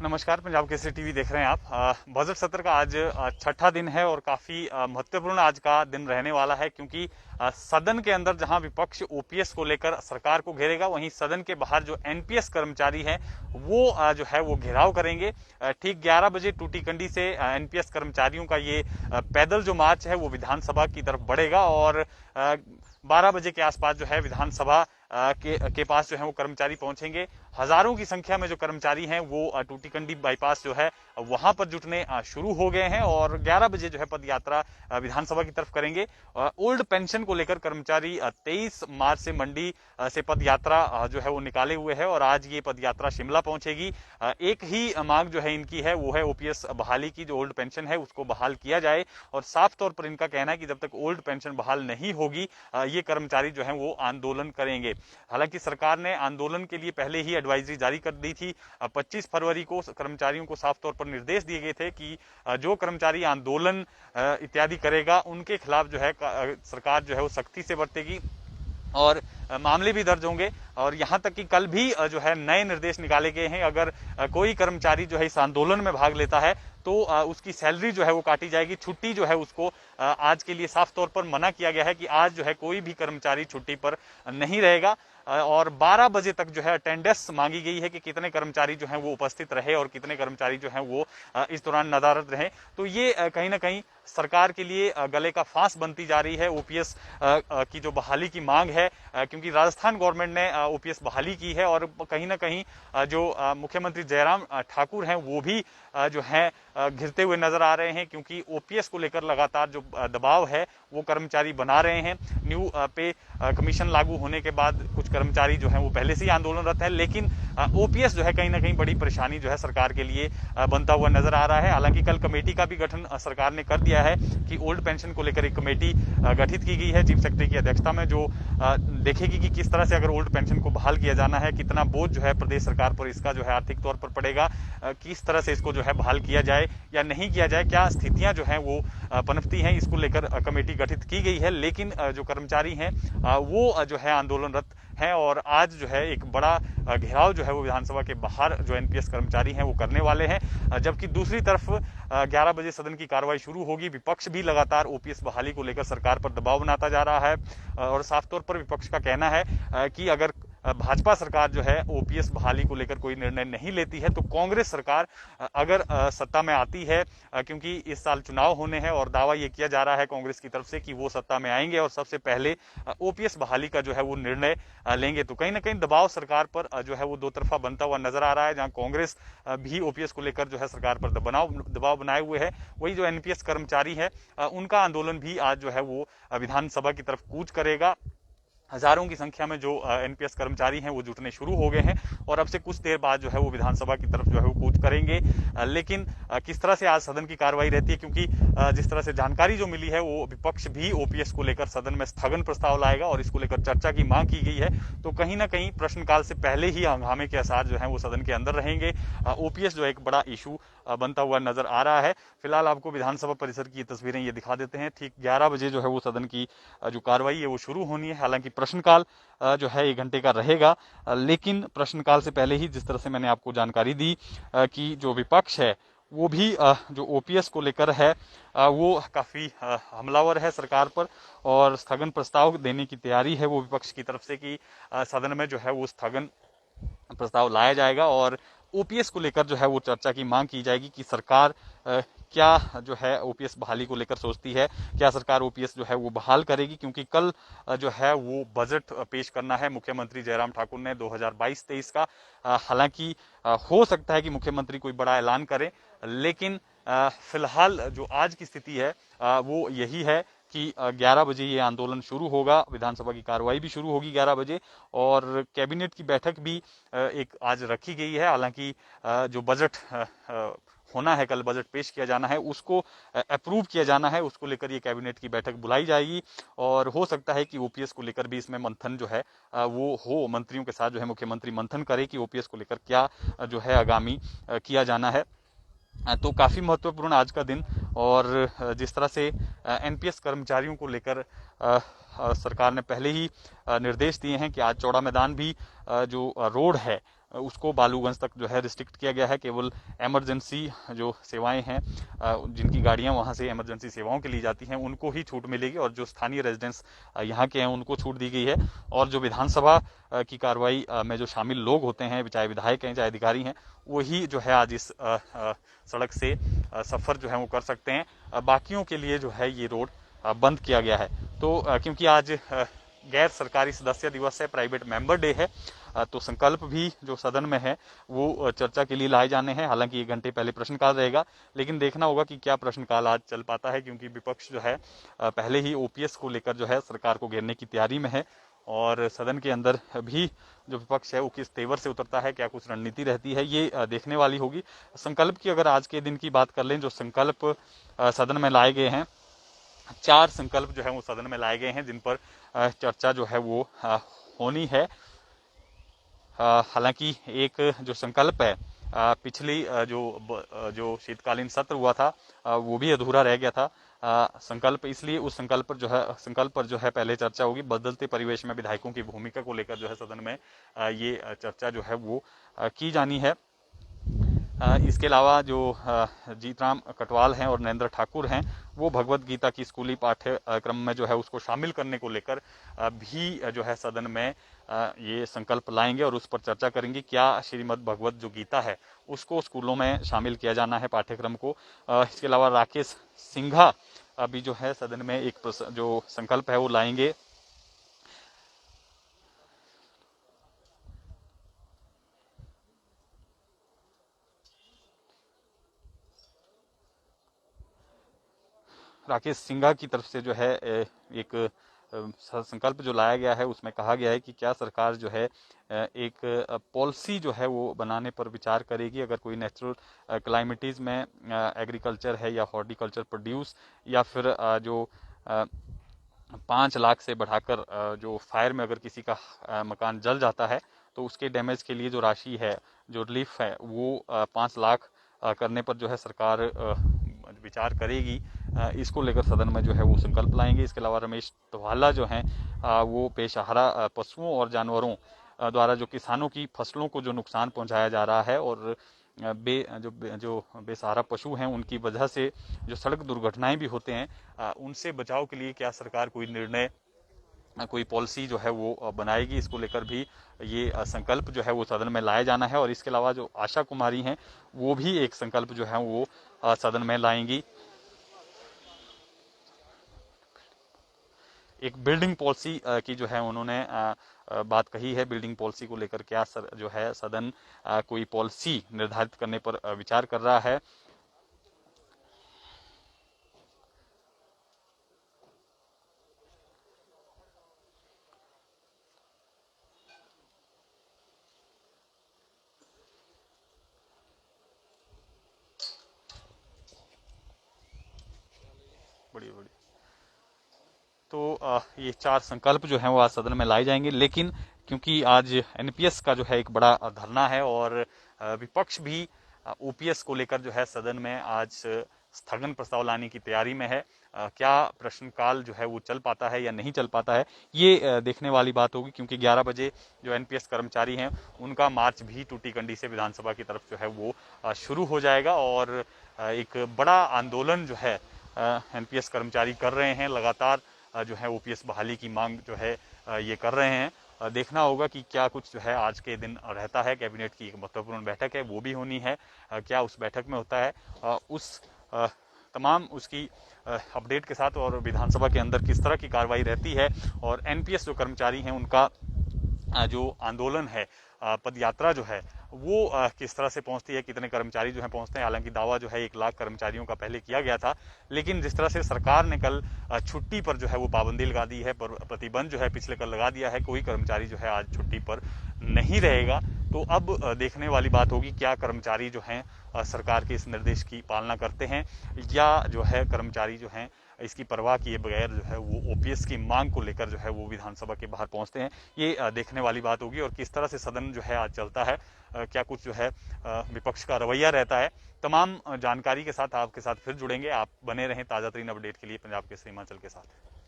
नमस्कार, पंजाब केसरी टीवी देख रहे हैं आप। बजट सत्र का आज छठा दिन है और काफी महत्वपूर्ण आज का दिन रहने वाला है, क्योंकि सदन के अंदर जहां विपक्ष ओपीएस को लेकर सरकार को घेरेगा, वहीं सदन के बाहर जो एनपीएस कर्मचारी हैं वो जो है वो घेराव करेंगे। ठीक 11 बजे टूटीकंडी से एनपीएस कर्मचारियों का ये पैदल जो मार्च है वो विधानसभा की तरफ बढ़ेगा और 12 बजे के आसपास जो है विधानसभा के पास जो है वो कर्मचारी पहुंचेंगे। हजारों की संख्या में जो कर्मचारी हैं वो टूटीकंडी बाईपास जो है वहां पर जुटने शुरू हो गए हैं और 11 बजे जो है पद यात्रा विधानसभा की तरफ करेंगे। ओल्ड पेंशन को लेकर कर्मचारी 23 मार्च से मंडी से पद यात्रा जो है वो निकाले हुए है और आज ये पद यात्रा शिमला पहुंचेगी। एक ही मांग जो है इनकी है वो है ओपीएस बहाली की, जो ओल्ड पेंशन है उसको बहाल किया जाए। और साफ तौर पर इनका कहना है कि जब तक ओल्ड पेंशन बहाल नहीं होगी ये कर्मचारी जो है वो आंदोलन करेंगे। हालांकि सरकार ने आंदोलन के लिए पहले ही एडवाइजरी जारी कर दी थी। 25 फरवरी को कर्मचारियों को साफ तौर पर निर्देश दिए गए थे कि जो कर्मचारी आंदोलन इत्यादि करेगा उनके खिलाफ जो है सरकार जो है वो सख्ती से बरतेगी और मामले भी दर्ज होंगे। और यहां तक कि कल भी जो है नए निर्देश निकाले गए हैं। अगर कोई कर्मचारी जो है इस आंदोलन में भाग लेता है तो उसकी सैलरी जो है वो काटी जाएगी। छुट्टी जो है उसको आज के लिए साफ तौर पर मना किया गया है कि आज जो है कोई भी कर्मचारी छुट्टी पर नहीं रहेगा। और 12 बजे तक जो है अटेंडेंस मांगी गई है कि कितने कर्मचारी जो हैं वो उपस्थित रहे और कितने कर्मचारी जो हैं वो इस दौरान नदारद रहे। तो ये कहीं ना कहीं सरकार के लिए गले का फांस बनती जा रही है ओपीएस की जो बहाली की मांग है, क्योंकि राजस्थान गवर्नमेंट ने ओपीएस बहाली की है और कहीं ना कहीं जो मुख्यमंत्री जयराम ठाकुर हैं वो भी जो है घिरते हुए नजर आ रहे हैं, क्योंकि ओपीएस को लेकर लगातार जो दबाव है वो कर्मचारी बना रहे हैं। न्यू पे कमीशन लागू होने के बाद कुछ कर्मचारी जो हैं वो पहले से ही आंदोलनरत है, लेकिन ओपीएस जो है कहीं ना कहीं बड़ी परेशानी जो है सरकार के लिए बनता हुआ नजर आ रहा है। हालांकि कल कमेटी का भी गठन सरकार ने कर दिया है कि ओल्ड पेंशन को लेकर एक कमेटी गठित की गई है चीफ सेक्रेटरी की अध्यक्षता में, जो देखेगी कि किस तरह से अगर ओल्ड पेंशन को बहाल किया जाना है, कितना बोझ जो है प्रदेश सरकार पर इसका जो है आर्थिक तौर पर पड़ेगा, किस तरह से इसको जो है बहाल किया जाए या नहीं किया जाए, क्या स्थितियां जो है वो पनपती हैं, इसको लेकर कमेटी गठित की गई है। लेकिन जो कर्मचारी हैं वो जो है आंदोलनरत हैं और आज जो है एक बड़ा घेराव जो है वो विधानसभा के बाहर जो एनपीएस कर्मचारी हैं वो करने वाले हैं। जबकि दूसरी तरफ 11 बजे सदन की कार्रवाई शुरू होगी। विपक्ष भी लगातार ओपीएस बहाली को लेकर सरकार पर दबाव बनाता जा रहा है और साफ तौर पर विपक्ष का कहना है कि अगर भाजपा सरकार जो है ओपीएस बहाली को लेकर कोई निर्णय नहीं लेती है तो कांग्रेस सरकार अगर सत्ता में आती है, क्योंकि इस साल चुनाव होने हैं और दावा ये किया जा रहा है कांग्रेस की तरफ से कि वो सत्ता में आएंगे और सबसे पहले ओपीएस बहाली का जो है वो निर्णय लेंगे। तो कहीं ना कहीं दबाव सरकार पर जो है वो दो तरफा बनता हुआ नजर आ रहा है, जहां कांग्रेस भी ओपीएस को लेकर जो है सरकार पर दबाव बनाए हुए है। वही जो एनपीएस कर्मचारी है उनका आंदोलन भी आज जो है वो विधानसभा की तरफ कूच करेगा। हजारों की संख्या में जो एनपीएस कर्मचारी हैं वो जुटने शुरू हो गए हैं और अब से कुछ देर बाद जो है वो विधानसभा की तरफ जो है वो कूच करेंगे। लेकिन किस तरह से आज सदन की कार्रवाई रहती है, क्योंकि जिस तरह से जानकारी जो मिली है वो विपक्ष भी ओपीएस को लेकर सदन में स्थगन प्रस्ताव लाएगा और इसको लेकर चर्चा की मांग की गई है। तो कहीं ना कहीं प्रश्नकाल से पहले ही हंगामे के आसार जो है वो सदन के अंदर रहेंगे। ओपीएस जो एक बड़ा इशू बनता हुआ नजर आ रहा है। फिलहाल आपको विधानसभा परिसर की तस्वीरें ये दिखा देते हैं। ठीक 11 बजे जो है वो सदन की जो कार्रवाई है वो शुरू होनी है। हालांकि प्रश्नकाल जो है 1 घंटे का रहेगा, लेकिन प्रश्नकाल से पहले ही जिस तरह से मैंने आपको जानकारी दी कि जो विपक्ष है वो भी जो ओपीएस को लेकर है वो काफी हमलावर है सरकार पर और स्थगन प्रस्ताव देने की तैयारी है वो विपक्ष की तरफ से कि सदन में जो है वो स्थगन प्रस्ताव लाया जाएगा और ओपीएस को लेकर जो है वो चर्चा की मांग की जाएगी कि सरकार क्या जो है ओपीएस बहाली को लेकर सोचती है, क्या सरकार ओपीएस जो है वो बहाल करेगी, क्योंकि कल जो है वो बजट पेश करना है मुख्यमंत्री जयराम ठाकुर ने 2022-23 का। हालांकि हो सकता है कि मुख्यमंत्री कोई बड़ा ऐलान करे, लेकिन फिलहाल जो आज की स्थिति है वो यही है कि 11 बजे ये आंदोलन शुरू होगा, विधानसभा की कार्रवाई भी शुरू होगी 11 बजे और कैबिनेट की बैठक भी एक आज रखी गई है। हालांकि जो बजट होना है, कल बजट पेश किया जाना है, उसको अप्रूव किया जाना है, उसको लेकर ये कैबिनेट की बैठक बुलाई जाएगी और हो सकता है कि ओपीएस को लेकर भी इसमें मंथन जो है वो हो, मंत्रियों के साथ जो है मुख्यमंत्री मंथन करे कि ओपीएस को लेकर क्या जो है आगामी किया जाना है। तो काफी महत्वपूर्ण आज का दिन और जिस तरह से एनपीएस कर्मचारियों को लेकर सरकार ने पहले ही निर्देश दिए हैं कि आज चौड़ा मैदान भी जो रोड है उसको बालूगंज तक जो है रिस्ट्रिक्ट किया गया है। केवल इमरजेंसी जो सेवाएं हैं, जिनकी गाड़ियां वहां से इमरजेंसी सेवाओं के लिए जाती हैं, उनको ही छूट मिलेगी और जो स्थानीय रेजिडेंट्स यहाँ के हैं उनको छूट दी गई है। और जो विधानसभा की कार्रवाई में जो शामिल लोग होते हैं, चाहे विधायक हैं चाहे अधिकारी हैं, वही जो है आज इस सड़क से सफर जो है वो कर सकते हैं। बाकियों के लिए जो है ये रोड बंद किया गया है। तो क्योंकि आज गैर सरकारी सदस्य दिवस है, प्राइवेट मेंबर डे है, तो संकल्प भी जो सदन में है वो चर्चा के लिए लाए जाने हैं। हालांकि 1 घंटे पहले प्रश्नकाल रहेगा, लेकिन देखना होगा कि क्या प्रश्नकाल आज चल पाता है, क्योंकि विपक्ष जो है पहले ही ओपीएस को लेकर जो है सरकार को घेरने की तैयारी में है। और सदन के अंदर भी जो विपक्ष है वो किस तेवर से उतरता है, क्या कुछ रणनीति रहती है, ये देखने वाली होगी। संकल्प की अगर आज के दिन की बात कर लें, जो संकल्प सदन में लाए गए हैं, 4 संकल्प जो है वो सदन में लाए गए हैं, जिन पर चर्चा जो है वो होनी है। हालांकि एक जो संकल्प है, पिछली जो शीतकालीन सत्र हुआ था वो भी अधूरा रह गया था। संकल्प इसलिए उस संकल्प पर जो है पहले चर्चा होगी। बदलते परिवेश में विधायकों की भूमिका को लेकर जो है सदन में ये चर्चा जो है वो की जानी है। इसके अलावा जो जीतराम कटवाल हैं और नरेंद्र ठाकुर हैं, वो भगवत गीता की स्कूली पाठ्यक्रम में जो है उसको शामिल करने को लेकर भी जो है सदन में ये संकल्प लाएंगे और उस पर चर्चा करेंगे। क्या श्रीमद् भगवत जो गीता है उसको स्कूलों में शामिल किया जाना है पाठ्यक्रम को। इसके अलावा राकेश सिंघा अभी जो है सदन में एक जो संकल्प है वो लाएंगे। राकेश सिंघा की तरफ से जो है एक संकल्प जो लाया गया है, उसमें कहा गया है कि क्या सरकार जो है एक पॉलिसी जो है वो बनाने पर विचार करेगी, अगर कोई नेचुरल क्लाइमेटीज में एग्रीकल्चर है या हॉर्टिकल्चर प्रोड्यूस, या फिर जो 5 लाख से बढ़ाकर जो फायर में अगर किसी का मकान जल जाता है तो उसके डैमेज के लिए जो राशि है, जो रिलीफ है, वो 5 लाख करने पर जो है सरकार विचार करेगी। इसको लेकर सदन में जो है वो संकल्प लाएंगे। इसके अलावा रमेश धवाला जो हैं वो बेसहारा पशुओं और जानवरों द्वारा जो किसानों की फसलों को जो नुकसान पहुंचाया जा रहा है, और जो बेसहारा पशु हैं उनकी वजह से जो सड़क दुर्घटनाएं भी होते हैं, उनसे बचाव के लिए क्या सरकार कोई निर्णय, कोई पॉलिसी जो है वो बनाएगी। इसको लेकर भी ये संकल्प जो है वो सदन में लाया जाना है। और इसके अलावा जो आशा कुमारी हैं वो भी एक संकल्प जो है वो सदन में लाएंगी। एक बिल्डिंग पॉलिसी की जो है उन्होंने बात कही है। बिल्डिंग पॉलिसी को लेकर क्या जो है सदन कोई पॉलिसी निर्धारित करने पर विचार कर रहा है। बढ़िया बढ़िया। तो ये 4 संकल्प जो हैं वो आज सदन में लाए जाएंगे। लेकिन क्योंकि आज एनपीएस का जो है एक बड़ा धरना है और विपक्ष भी ओपीएस को लेकर जो है सदन में आज स्थगन प्रस्ताव लाने की तैयारी में है। क्या प्रश्नकाल जो है वो चल पाता है या नहीं चल पाता है, ये देखने वाली बात होगी। क्योंकि 11 बजे जो एनपीएस कर्मचारी हैं उनका मार्च भी टूटीकंडी से विधानसभा की तरफ जो है वो शुरू हो जाएगा। और एक बड़ा आंदोलन जो है एनपीएस कर्मचारी कर रहे हैं, लगातार जो है ओपीएस बहाली की मांग जो है ये कर रहे हैं। देखना होगा कि क्या कुछ जो है आज के दिन रहता है। कैबिनेट की एक महत्वपूर्ण बैठक है, वो भी होनी है। क्या उस बैठक में होता है, उस तमाम उसकी अपडेट के साथ, और विधानसभा के अंदर किस तरह की कार्रवाई रहती है, और एनपीएस जो कर्मचारी हैं उनका जो आंदोलन है, पदयात्रा जो है वो किस तरह से पहुंचती है, कितने कर्मचारी जो है पहुंचते हैं। हालांकि दावा जो है 1 लाख कर्मचारियों का पहले किया गया था, लेकिन जिस तरह से सरकार ने कल छुट्टी पर जो है वो पाबंदी लगा दी है, प्रतिबंध जो है पिछले कल लगा दिया है, कोई कर्मचारी जो है आज छुट्टी पर नहीं रहेगा। तो अब देखने वाली बात होगी क्या कर्मचारी जो हैं सरकार के इस निर्देश की पालना करते हैं, या जो है कर्मचारी जो हैं इसकी परवाह किए बगैर जो है वो ओपीएस की मांग को लेकर जो है वो विधानसभा के बाहर पहुंचते हैं। ये देखने वाली बात होगी। और किस तरह से सदन जो है आज चलता है, क्या कुछ जो है विपक्ष का रवैया रहता है, तमाम जानकारी के साथ आपके साथ फिर जुड़ेंगे। आप बने रहें ताज़ा तरीन अपडेट के लिए पंजाब केसरी हिमाचल के साथ।